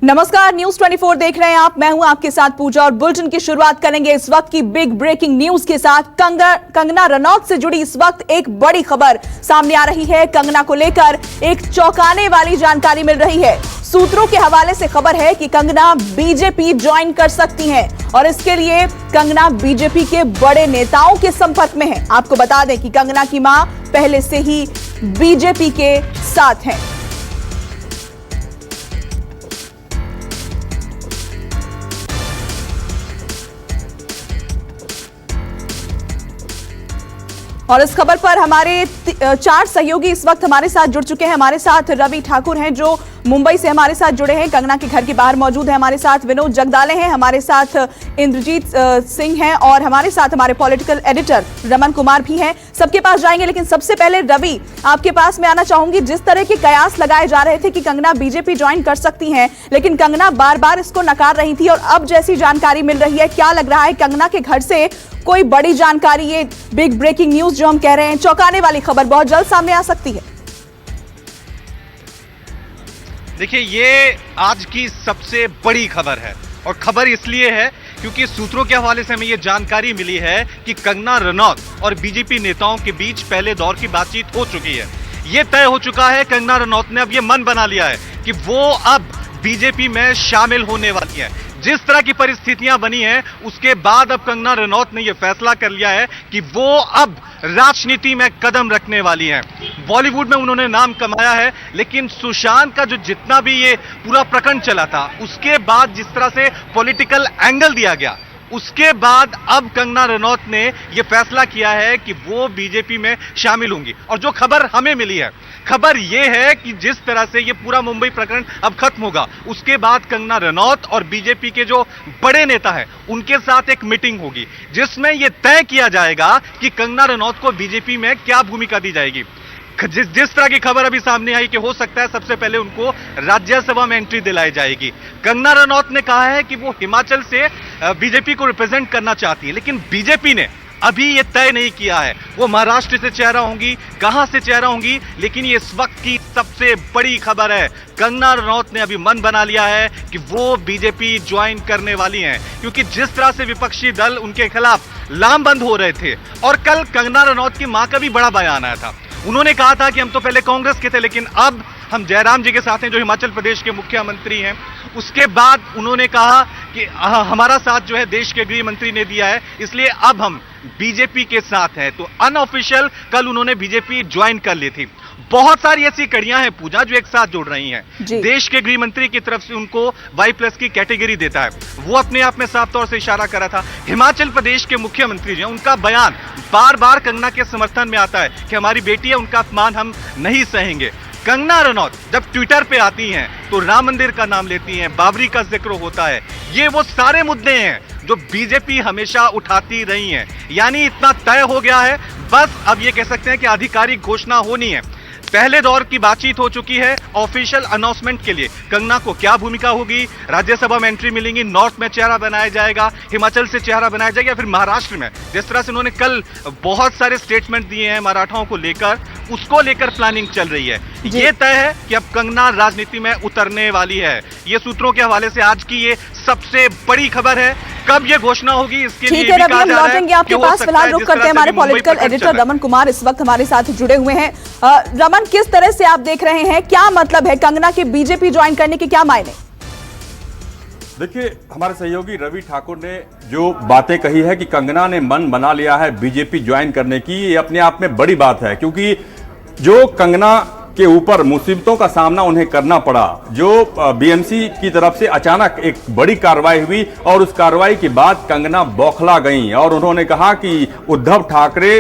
नमस्कार, न्यूज 24 देख रहे हैं आप। मैं हूं आपके साथ पूजा और बुलेटिन की शुरुआत करेंगे इस वक्त की बिग ब्रेकिंग न्यूज के साथ। कंगना रनौत से जुड़ी इस वक्त एक बड़ी खबर सामने आ रही है। कंगना को लेकर एक चौंकाने वाली जानकारी मिल रही है। सूत्रों के हवाले से खबर है कि कंगना बीजेपी ज्वाइन कर सकती हैं और इसके लिए कंगना बीजेपी के बड़े नेताओं के संपर्क में है। आपको बता दें कि कंगना की मां पहले से ही बीजेपी के साथ हैं। और इस खबर पर हमारे 4 सहयोगी इस वक्त हमारे साथ जुड़ चुके हैं। हमारे साथ रवि ठाकुर हैं जो मुंबई से हमारे साथ जुड़े हैं, कंगना के घर के बाहर मौजूद है। हमारे साथ विनोद जगदाले हैं, हमारे साथ इंद्रजीत सिंह हैं और हमारे साथ हमारे पॉलिटिकल एडिटर रमन कुमार भी हैं। सबके पास जाएंगे, लेकिन सबसे पहले रवि, आपके पास मैं आना चाहूंगी। जिस तरह के कयास लगाए जा रहे थे कि कंगना बीजेपी ज्वाइन कर सकती हैं, लेकिन कंगना बार बार इसको नकार रही थी और अब जैसी जानकारी मिल रही है, क्या लग रहा है कंगना के घर से कोई बड़ी जानकारी, ये बिग ब्रेकिंग न्यूज जो हम कह रहे हैं, चौंकाने वाली खबर बहुत जल्द सामने आ सकती है? देखिए, ये आज की सबसे बड़ी खबर है और खबर इसलिए है क्योंकि सूत्रों के हवाले से हमें ये जानकारी मिली है कि कंगना रनौत और बीजेपी नेताओं के बीच पहले दौर की बातचीत हो चुकी है। ये तय हो चुका है, कंगना रनौत ने अब ये मन बना लिया है कि वो अब बीजेपी में शामिल होने वाली है। जिस तरह की परिस्थितियां बनी हैं, उसके बाद अब कंगना रनौत ने यह फैसला कर लिया है कि वो अब राजनीति में कदम रखने वाली हैं। बॉलीवुड में उन्होंने नाम कमाया है, लेकिन सुशांत का जो जितना भी ये पूरा प्रकरण चला था, उसके बाद जिस तरह से पॉलिटिकल एंगल दिया गया, उसके बाद अब कंगना रनौत ने यह फैसला किया है कि वो बीजेपी में शामिल होंगी। और जो खबर हमें मिली है, खबर यह है कि जिस तरह से ये पूरा मुंबई प्रकरण अब खत्म होगा, उसके बाद कंगना रनौत और बीजेपी के जो बड़े नेता हैं, उनके साथ एक मीटिंग होगी जिसमें यह तय किया जाएगा कि कंगना रनौत को बीजेपी में क्या भूमिका दी जाएगी। जिस तरह की खबर अभी सामने आई कि हो सकता है सबसे पहले उनको राज्यसभा में एंट्री दिलाई जाएगी। कंगना रनौत ने कहा है कि वो हिमाचल से बीजेपी को रिप्रेजेंट करना चाहती है, लेकिन बीजेपी ने अभी ये तय नहीं किया है वो महाराष्ट्र से चेहरा होंगी, कहां से चेहरा होंगी। लेकिन ये इस वक्त की सबसे बड़ी खबर है, कंगना रनौत ने अभी मन बना लिया है कि वो बीजेपी ज्वाइन करने वाली हैं, क्योंकि जिस तरह से विपक्षी दल उनके खिलाफ लामबंद हो रहे थे। और कल कंगना रनौत की मां का भी बड़ा बयान आया था। उन्होंने कहा था कि हम तो पहले कांग्रेस के थे, लेकिन अब हम जयराम जी के साथ हैं, जो हिमाचल प्रदेश के मुख्यमंत्री हैं। उसके बाद उन्होंने कहा कि हमारा साथ जो है देश के गृह मंत्री ने दिया है, इसलिए अब हम बीजेपी के साथ हैं। तो अनऑफिशियल कल उन्होंने बीजेपी ज्वाइन कर ली थी। बहुत सारी ऐसी कड़ियां हैं पूजा जो एक साथ जुड़ रही हैं। देश के गृह मंत्री की तरफ से उनको Y+ की कैटेगरी देता है, वो अपने आप में साफ तौर से इशारा कर रहा था। हिमाचल प्रदेश के मुख्यमंत्री जो हैं, उनका बयान बार बार कंगना के समर्थन में आता है कि हमारी बेटी है, उनका अपमान हम नहीं सहेंगे। कंगना रनौत जब ट्विटर पे आती हैं तो राम मंदिर का नाम लेती हैं, बाबरी का जिक्र होता है। ये वो सारे मुद्दे हैं जो बीजेपी हमेशा उठाती रही है। यानी इतना तय हो गया है, बस अब ये कह सकते हैं कि आधिकारिक घोषणा होनी है। पहले दौर की बातचीत हो चुकी है। ऑफिशियल अनाउंसमेंट के लिए कंगना को क्या भूमिका होगी, राज्यसभा में एंट्री मिलेंगी, नॉर्थ में चेहरा बनाया जाएगा, हिमाचल से चेहरा बनाया जाएगा, या फिर महाराष्ट्र में जिस तरह से उन्होंने कल बहुत सारे स्टेटमेंट दिए हैं मराठाओं को लेकर, उसको लेकर प्लानिंग चल रही है। ये तय है कि अब कंगना राजनीति में उतरने वाली है। ये सूत्रों के हवाले से आज की ये सबसे बड़ी खबर है। कब ये घोषणा होगी इसके लिए ठीक है रवि, हम लौटेंगे आपके पास। फिलहाल रुक करते हैं, हमारे पॉलिटिकल एडिटर रमन कुमार इस वक्त हमारे साथ जुड़े हुए हैं। रमन, किस तरह से आप देख रहे हैं, क्या मतलब है कंगना के बीजेपी ज्वाइन करने के, क्या मायने? देखिए, हमारे सहयोगी रवि ठाकुर ने जो बातें कही है कि कंगना ने मन बना लिया है बीजेपी ज्वाइन करने की, ये अपने आप में बड़ी बात है, क्योंकि जो कंगना के ऊपर मुसीबतों का सामना उन्हें करना पड़ा, जो बीएमसी की तरफ से अचानक एक बड़ी कार्रवाई हुई और उस कार्रवाई के बाद कंगना बौखला गईं और उन्होंने कहा कि उद्धव ठाकरे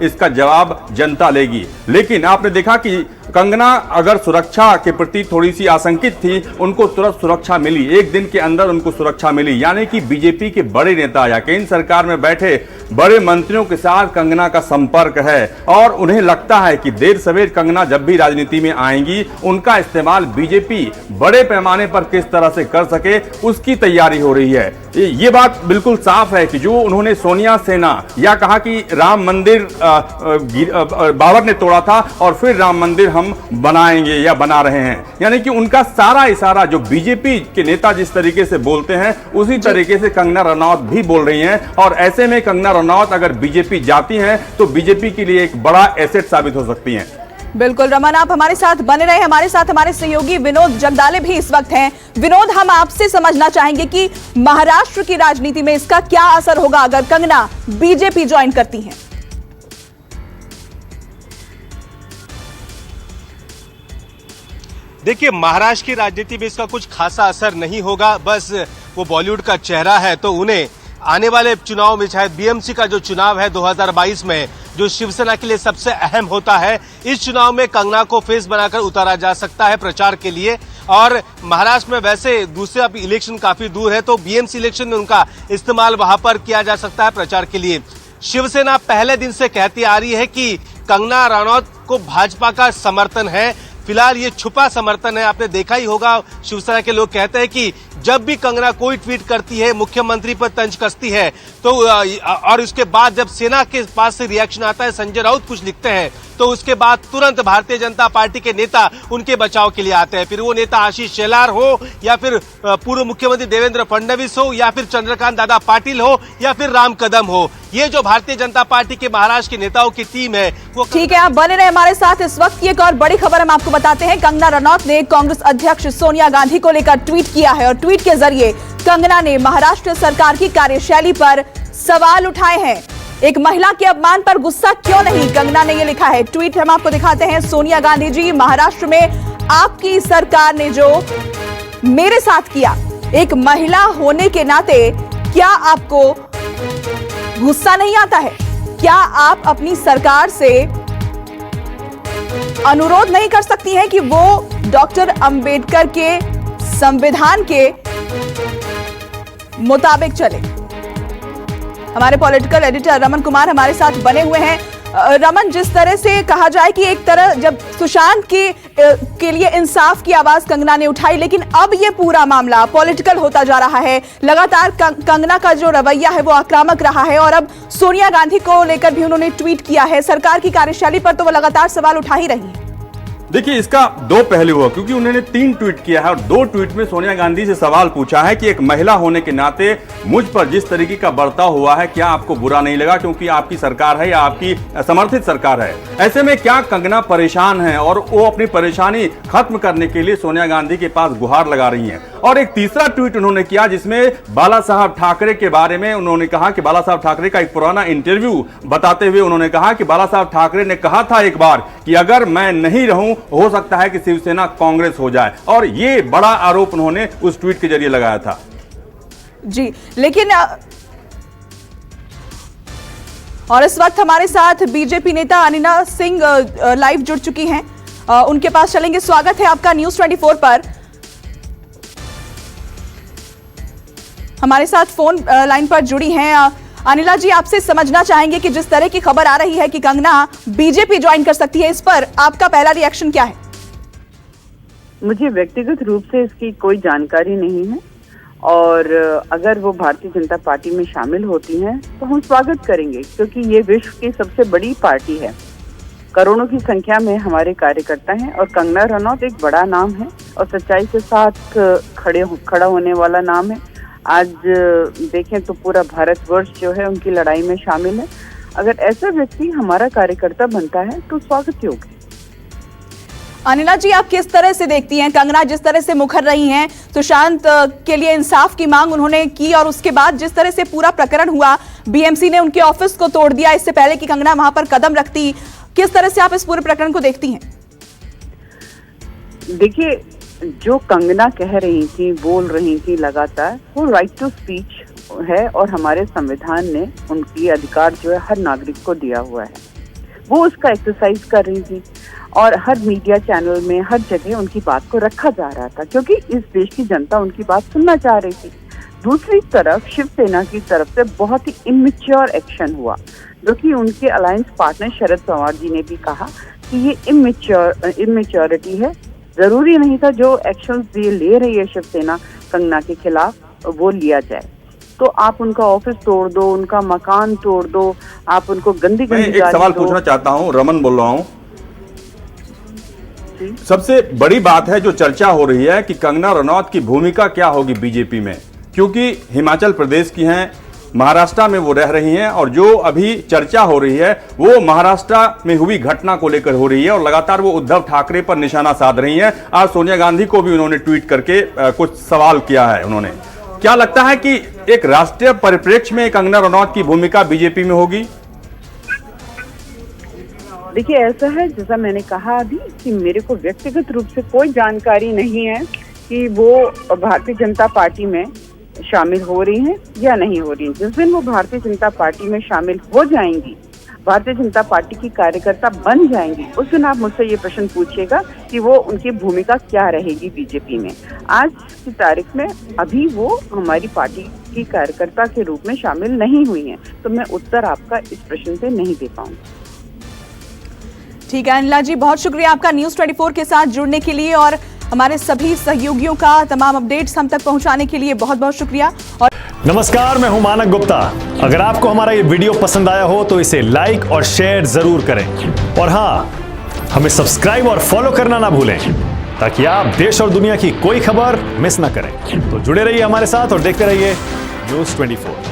इसका जवाब जनता लेगी। लेकिन आपने देखा कि कंगना अगर सुरक्षा के प्रति थोड़ी सी आशंकित थी, उनको तुरंत सुरक्षा मिली, एक दिन के अंदर उनको सुरक्षा मिली। यानी कि बीजेपी के बड़े नेता या केंद्र सरकार में बैठे बड़े मंत्रियों के साथ कंगना का संपर्क है और उन्हें लगता है कि देर सवेर कंगना जब भी राजनीति में आएंगी, उनका इस्तेमाल बीजेपी बड़े पैमाने पर किस तरह से कर सके उसकी तैयारी हो रही है। ये बात बिल्कुल साफ है कि जो उन्होंने सोनिया सेना या कहा कि राम मंदिर बाबर ने तोड़ा था और फिर राम मंदिर हम बनाएंगे या बना रहे हैं, यानी कि उनका सारा इशारा जो बीजेपी के नेता जिस तरीके से बोलते हैं उसी तरीके से कंगना रनौत भी बोल रही हैं। और ऐसे में कंगना रनौत अगर बीजेपी जाती हैं तो बीजेपी के लिए एक बड़ा एसेट साबित हो सकती हैं। बिल्कुल रमन, आप हमारे साथ बने रहे। हमारे साथ हमारे सहयोगी विनोद जगदाले भी इस वक्त हैं। विनोद, हम आपसे समझना चाहेंगे कि महाराष्ट्र की राजनीति में इसका क्या असर होगा अगर कंगना बीजेपी ज्वाइन करती हैं। देखिए, महाराष्ट्र की राजनीति में इसका कुछ खासा असर नहीं होगा। बस वो बॉलीवुड का चेहरा है, तो उन्हें आने वाले चुनाव में, शायद बीएमसी का जो चुनाव है 2022 में, जो शिवसेना के लिए सबसे अहम होता है, इस चुनाव में कंगना को फेस बनाकर उतारा जा सकता है प्रचार के लिए। और महाराष्ट्र में वैसे दूसरे अब इलेक्शन काफी दूर है, तो बीएमसी इलेक्शन में उनका इस्तेमाल वहां पर किया जा सकता है प्रचार के लिए। शिवसेना पहले दिन से कहती आ रही है कि कंगना रनौत को भाजपा का समर्थन है। फिलहाल ये छुपा समर्थन है। आपने देखा ही होगा, शिवसेना के लोग कहते हैं कि जब भी कंगना कोई ट्वीट करती है, मुख्यमंत्री पर तंज कसती है, तो और उसके बाद जब सेना के पास से रिएक्शन आता है, संजय राउत कुछ लिखते हैं, तो उसके बाद तुरंत भारतीय जनता पार्टी के नेता उनके बचाव के लिए आते हैं। फिर वो नेता आशीष शेलार हो, या फिर पूर्व मुख्यमंत्री देवेंद्र फडणवीस हो, या फिर चंद्रकांत दादा पाटिल हो, या फिर राम कदम हो। ये जो भारतीय जनता पार्टी के महाराष्ट्र के नेताओं की टीम है वो। ठीक है, आप बने रहे हमारे साथ। इस वक्त की एक और बड़ी खबर हम आपको बताते हैं। कंगना रनौत ने कांग्रेस अध्यक्ष सोनिया गांधी को लेकर ट्वीट किया है और ट्वीट के जरिए कंगना ने महाराष्ट्र सरकार की कार्यशैली पर सवाल उठाए हैं। एक महिला के अपमान पर गुस्सा क्यों नहीं, कंगना ने यह लिखा है। ट्वीट हम आपको दिखाते हैं। सोनिया गांधी जी, महाराष्ट्र में आपकी सरकार ने जो मेरे साथ किया, एक महिला होने के नाते क्या आपको गुस्सा नहीं आता है? क्या आप अपनी सरकार से अनुरोध नहीं कर सकती हैं कि वो डॉक्टर अंबेडकर के संविधान के मुताबिक चले? हमारे पॉलिटिकल एडिटर रमन कुमार हमारे साथ बने हुए हैं। रमन, जिस तरह से कहा जाए कि एक तरह जब सुशांत के लिए इंसाफ की आवाज कंगना ने उठाई, लेकिन अब ये पूरा मामला पॉलिटिकल होता जा रहा है। लगातार कंगना का जो रवैया है वो आक्रामक रहा है और अब सोनिया गांधी को लेकर भी उन्होंने ट्वीट किया है। सरकार की कार्यशैली पर तो वो लगातार सवाल उठा ही रही है। देखिए, इसका दो पहलू हुआ, क्योंकि उन्होंने 3 ट्वीट किया है और 2 ट्वीट में सोनिया गांधी से सवाल पूछा है कि एक महिला होने के नाते मुझ पर जिस तरीके का बर्ताव हुआ है, क्या आपको बुरा नहीं लगा, क्योंकि आपकी सरकार है या आपकी समर्थित सरकार है। ऐसे में क्या कंगना परेशान है और वो अपनी परेशानी खत्म करने के लिए सोनिया गांधी के पास गुहार लगा रही हैं। और एक तीसरा ट्वीट उन्होंने किया जिसमें बाला साहब ठाकरे के बारे में उन्होंने कहा कि बाला साहब ठाकरे का एक पुराना इंटरव्यू बताते हुए उन्होंने कहा कि बाला साहब ठाकरे ने कहा था एक बार कि अगर मैं नहीं रहूं हो सकता है कि शिवसेना कांग्रेस हो जाए, और ये बड़ा आरोप उन्होंने उस ट्वीट के जरिए लगाया था। जी, लेकिन और इस वक्त हमारे साथ बीजेपी नेता अनिला सिंह लाइव जुड़ चुकी हैं, उनके पास चलेंगे। स्वागत है आपका न्यूज़ 24 पर। हमारे साथ फोन लाइन पर जुड़ी हैं अनिला जी। आपसे समझना चाहेंगे कि जिस तरह की खबर आ रही है कि कंगना बीजेपी ज्वाइन कर सकती है, इस पर आपका पहला रिएक्शन क्या है? मुझे व्यक्तिगत रूप से इसकी कोई जानकारी नहीं है, और अगर वो भारतीय जनता पार्टी में शामिल होती हैं तो हम स्वागत करेंगे, क्योंकि ये विश्व की सबसे बड़ी पार्टी है। करोड़ों की संख्या में हमारे कार्यकर्ता हैं और कंगना रनौत एक बड़ा नाम है और सच्चाई के साथ खड़ा होने वाला नाम है। आज देखें तो पूरा भारतवर्ष जो है उनकी लड़ाई में शामिल है। अगर ऐसा व्यक्ति हमारा कार्यकर्ता बनता है तो स्वागत योग्य है। अनिला जी, आप किस तरह से देखती हैं कंगना जिस तरह से मुखर रही हैं, सुशांत के लिए इंसाफ की मांग उन्होंने की और उसके बाद जिस तरह से पूरा प्रकरण हुआ, बीएमसी ने उनके ऑफिस को तोड़ दिया इससे पहले कि कंगना वहां पर कदम रखती, किस तरह से आप इस पूरे प्रकरण को देखती हैं? देखिए, जो कंगना कह रही थी, बोल रही थी लगातार, वो राइट टू स्पीच है और हमारे संविधान ने उनकी अधिकार जो है हर नागरिक को दिया हुआ है। वो उसका एक्सरसाइज कर रही थी और हर मीडिया चैनल में हर जगह उनकी बात को रखा जा रहा था, क्योंकि इस देश की जनता उनकी बात सुनना चाह रही थी। दूसरी तरफ शिवसेना की तरफ से बहुत ही इमेच्योर एक्शन हुआ, जो कि उनके अलायंस पार्टनर शरद पवार जी ने भी कहा कि ये इमेच्योरिटी है। जरूरी नहीं था जो एक्शंस ये ले रही है शिवसेना कंगना के खिलाफ वो लिया जाए। तो आप उनका ऑफिस तोड़ दो, उनका मकान तोड़ दो, आप उनको गंदी मैं गंदी एक गाली सवाल दो। पूछना चाहता हूं, रमन बोल रहा हूं। जी। सबसे बड़ी बात है जो चर्चा हो रही है कि कंगना रनौत की भूमिका क्या होगी बीजेपी में, क्योंकि हिमाचल प्रदेश की हैं, महाराष्ट्र में वो रह रही हैं और जो अभी चर्चा हो रही है वो महाराष्ट्र में हुई घटना को लेकर हो रही है और लगातार वो उद्धव ठाकरे पर निशाना साध रही हैं। आज सोनिया गांधी को भी उन्होंने ट्वीट करके कुछ सवाल किया है। उन्होंने क्या लगता है कि एक राष्ट्रीय परिप्रेक्ष्य में कंगना रनौत की भूमिका बीजेपी में होगी? देखिए, ऐसा है जैसा मैंने कहा अभी कि मेरे को व्यक्तिगत रूप से कोई जानकारी नहीं है कि वो भारतीय जनता पार्टी में शामिल हो रही हैं या नहीं हो रही हैं। जिस दिन वो भारतीय जनता पार्टी में शामिल हो जाएंगी, भारतीय जनता पार्टी की कार्यकर्ता बन जाएंगी, उस दिन आप मुझसे ये प्रश्न पूछिएगा कि वो उनकी भूमिका क्या रहेगी बीजेपी में। आज की तारीख में अभी वो हमारी पार्टी की कार्यकर्ता के रूप में शामिल नहीं हुई हैं, तो मैं उत्तर आपका इस प्रश्न पे नहीं दे पाऊंगी। ठीक है अनिला जी, बहुत शुक्रिया आपका न्यूज़ 24 के साथ जुड़ने के लिए और हमारे सभी सहयोगियों का तमाम अपडेट्स हम तक पहुंचाने के लिए बहुत बहुत शुक्रिया। और नमस्कार, मैं हूं मानक गुप्ता। अगर आपको हमारा ये वीडियो पसंद आया हो तो इसे लाइक और शेयर जरूर करें और हाँ, हमें सब्सक्राइब और फॉलो करना ना भूलें ताकि आप देश और दुनिया की कोई खबर मिस ना करें। तो जुड़े रहिए हमारे साथ और देखते रहिए न्यूज़ 24।